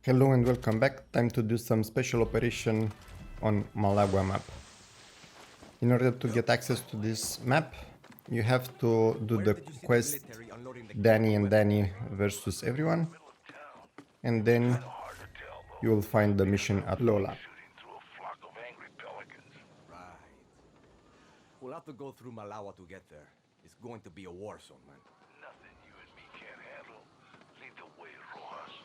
Hello and welcome back. Time to do some special operation on Malagua map. In order to get access to this map, you have to do the quest Danny and Danny versus everyone, and then you will find the mission at Lola. Right. We'll have to go through Malagua to get there. It's going to be a war zone, man. Nothing you and me can't handle. Lead the way, Rojas.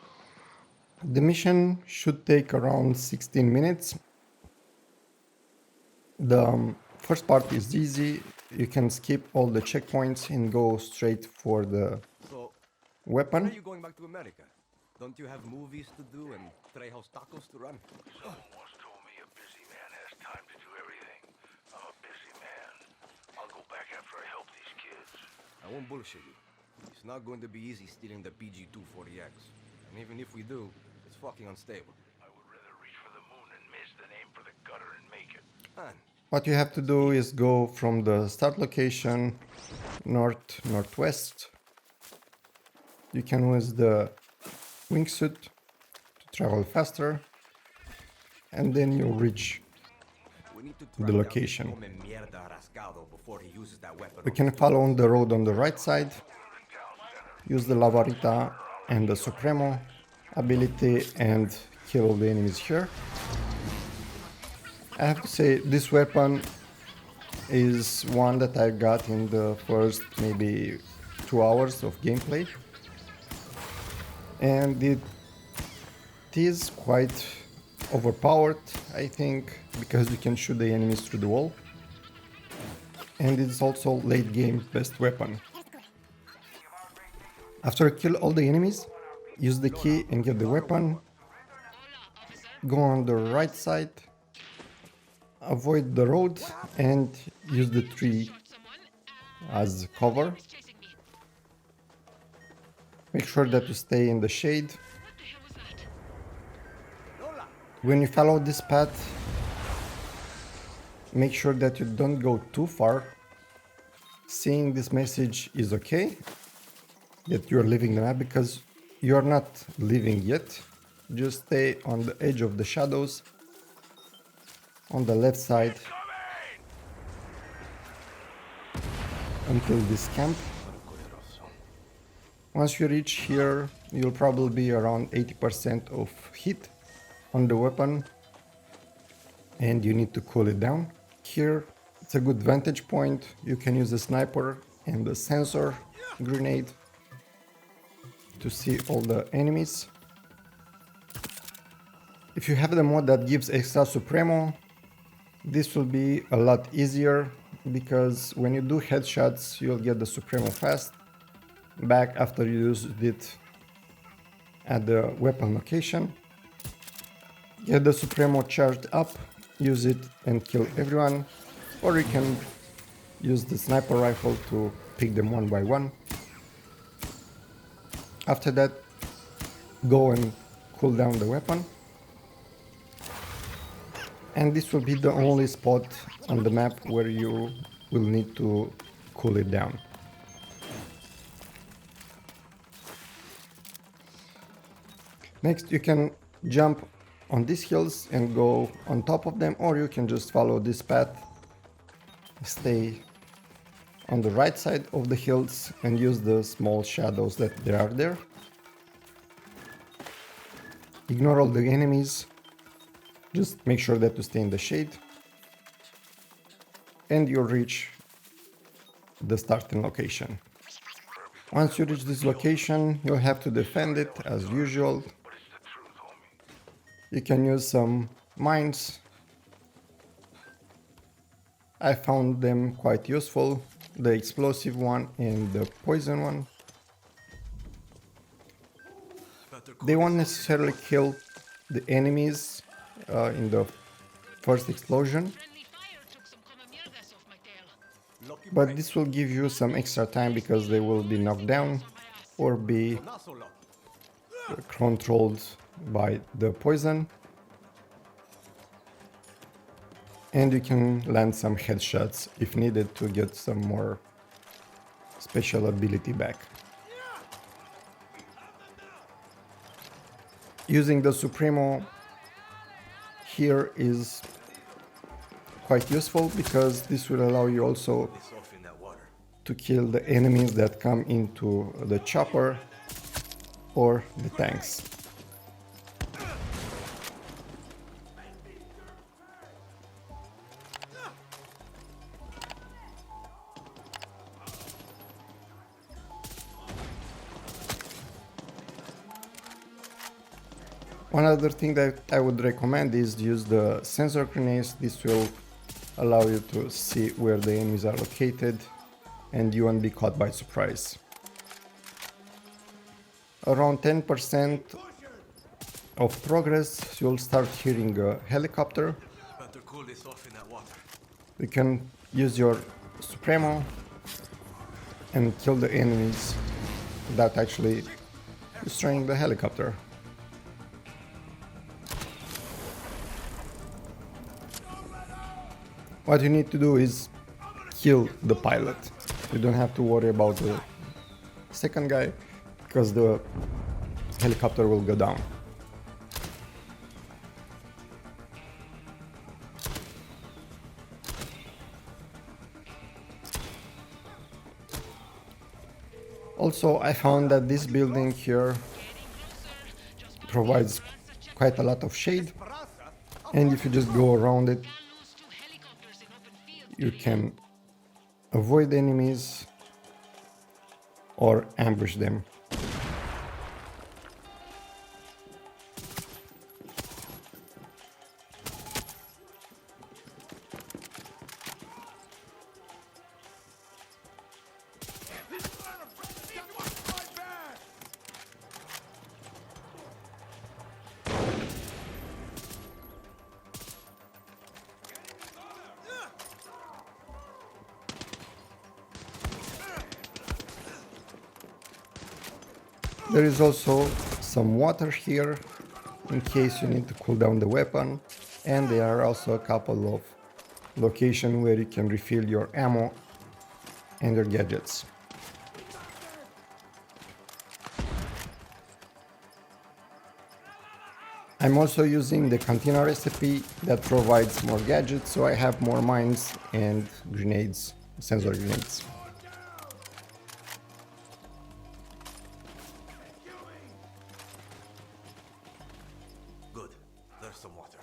The mission should take around 16 minutes. The first part is easy. You can skip all the checkpoints and go straight for the So, when are weapon. you going back to America? Don't you have movies to do and Trejo's tacos to run? Someone once told me a busy man has time to do everything. I'm a busy man. I'll go back after I help these kids. I won't bullshit you. It's not going to be easy stealing the PG-240X. And even if we do, it's fucking unstable. I would rather reach for the moon and miss than aim for the gutter and make it. Man, What you have to do is go from the start location northwest. You can use the wingsuit to travel faster, and then you reach we need to the track down location. Come Mierda Rascado before he uses that weapon. You on can us. follow on the road on the right side, use the Lavarita and the Supremo ability and kill all the enemies here. I have to say this weapon is one that I got in the first maybe 2 hours of gameplay, and it is quite overpowered, I think, because you can shoot the enemies through the wall, and it's also late game best weapon. After you kill all the enemies, use the key and get the weapon, go on the right side, avoid the road and use the tree as cover. Make sure that you stay in the shade. When you follow this path, make sure that you don't go too far. Seeing this message is okay, that you're leaving the map, because you're not leaving yet. Just stay on the edge of the shadows on the left side until this camp. Once you reach here, you'll probably be around 80% of hit on the weapon and you need to cool it down. Here it's a good vantage point. You can use the sniper and the sensor grenade to see all the enemies. If you have the mod that gives extra Supremo, this will be a lot easier, because when you do headshots you'll get the Supremo fast back after you used it at the weapon location. Get the Supremo charged up, use it and kill everyone, or you can use the sniper rifle to pick them one by one. After that, go and cool down the weapon. And this will be the only spot on the map where you will need to cool it down. Next, you can jump on these hills and go on top of them, or you can just follow this path, stay on the right side of the hills and use the small shadows that there are there. Ignore all the enemies. Just make sure that you stay in the shade and you'll reach the starting location. Once you reach this location, you'll have to defend it as usual. But it's the truth, homie. You can use some mines. I found them quite useful, the explosive one and the poison one. They won't necessarily kill the enemies in the first explosion, but this will give you some extra time because they will be knocked down or be Not so lucky. controlled by the poison, and you can land some headshots if needed to get some more special ability back. using the Supremo here is quite useful because this will allow you also This off in that water. to kill the enemies that come into the chopper or the tanks. One other thing that I would recommend is use the sensor grenades. This will allow you to see where the enemies are located and you won't be caught by surprise. Around 10% of progress, you'll start hearing a helicopter. Better cool this off in that water. You can use your Supremo and kill the enemies without actually destroying the helicopter. What you need to do is kill the pilot. You don't have to worry about the second guy because the helicopter will go down. Also, I found that this building here provides quite a lot of shade, and if you just go around it, you can avoid enemies or ambush them. There is also some water here in case you need to cool down the weapon, and there are also a couple of locations where you can refill your ammo and your gadgets. I'm also using the cantina recipe that provides more gadgets, so I have more mines and grenades, sensor grenades. Good. There's some water.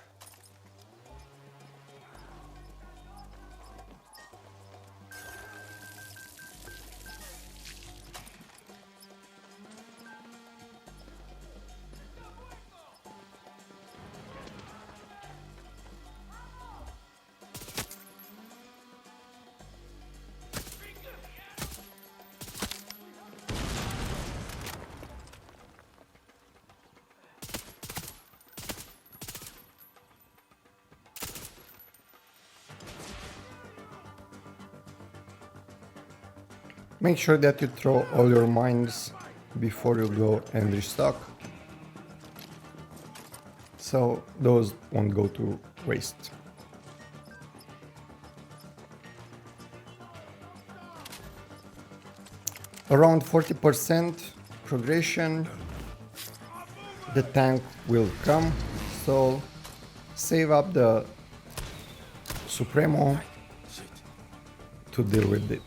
Make sure that you throw all your mines before you go and restock, so those won't go to waste. Around 40% progression, the tank will come, so save up the Supremo to deal with it.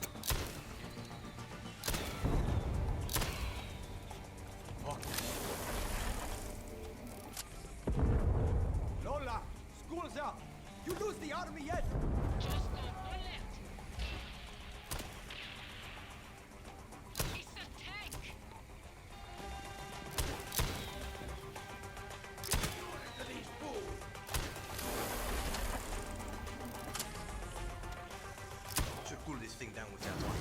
Lola, school's out. You lose the army yet? Just go bullet. It's a tank. Should cool this thing down with that water.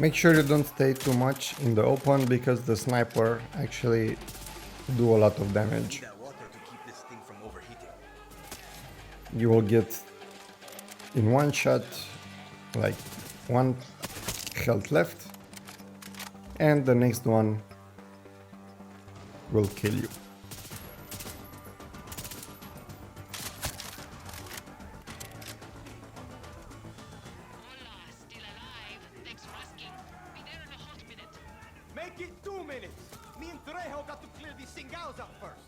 Make sure you don't stay too much in the open because the sniper actually do a lot of damage. That water to keep this thing from overheating. You will get in one shot like 1 health left, and the next one will kill you. Hola, still alive. Thanks for asking. Be there in a hot minute. Make it 2 minutes! Me and Trejo got to clear these Singals out first.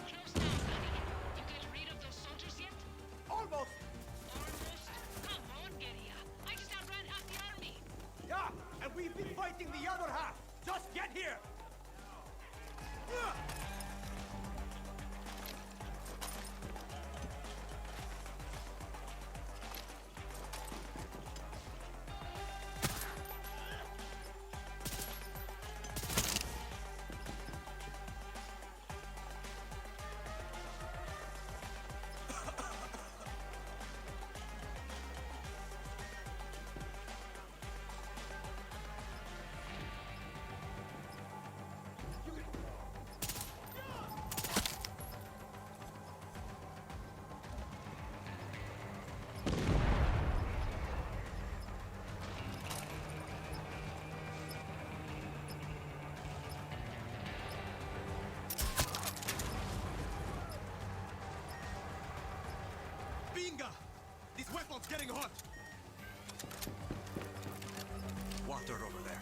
Close now, Sonny. You get rid of those soldiers yet? Almost! Almost. Come on, Guerrilla. I just outran half the army. Yeah, and we've been fighting the other half. Just get here! Binga! This weapon's getting hot! Water over there.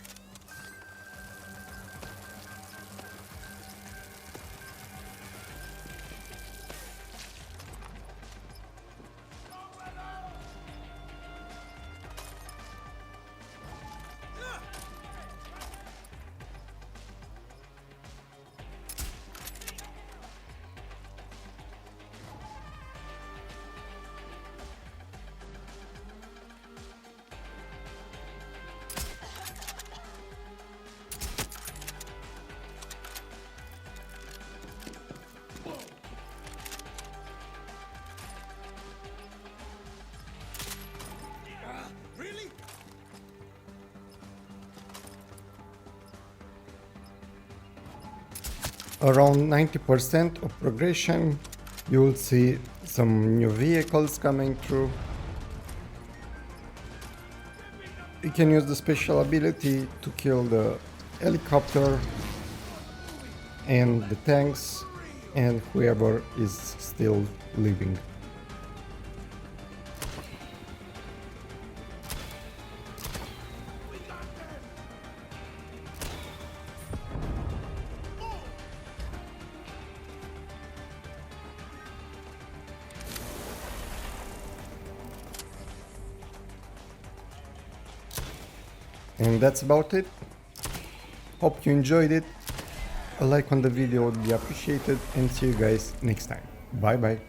Really? Around 90% of progression, you will see some new vehicles coming through. You can use the special ability to kill the helicopter and the tanks and whoever is still living. And that's about it. Hope you enjoyed it. A like on the video would be appreciated, and see you guys next time. Bye bye.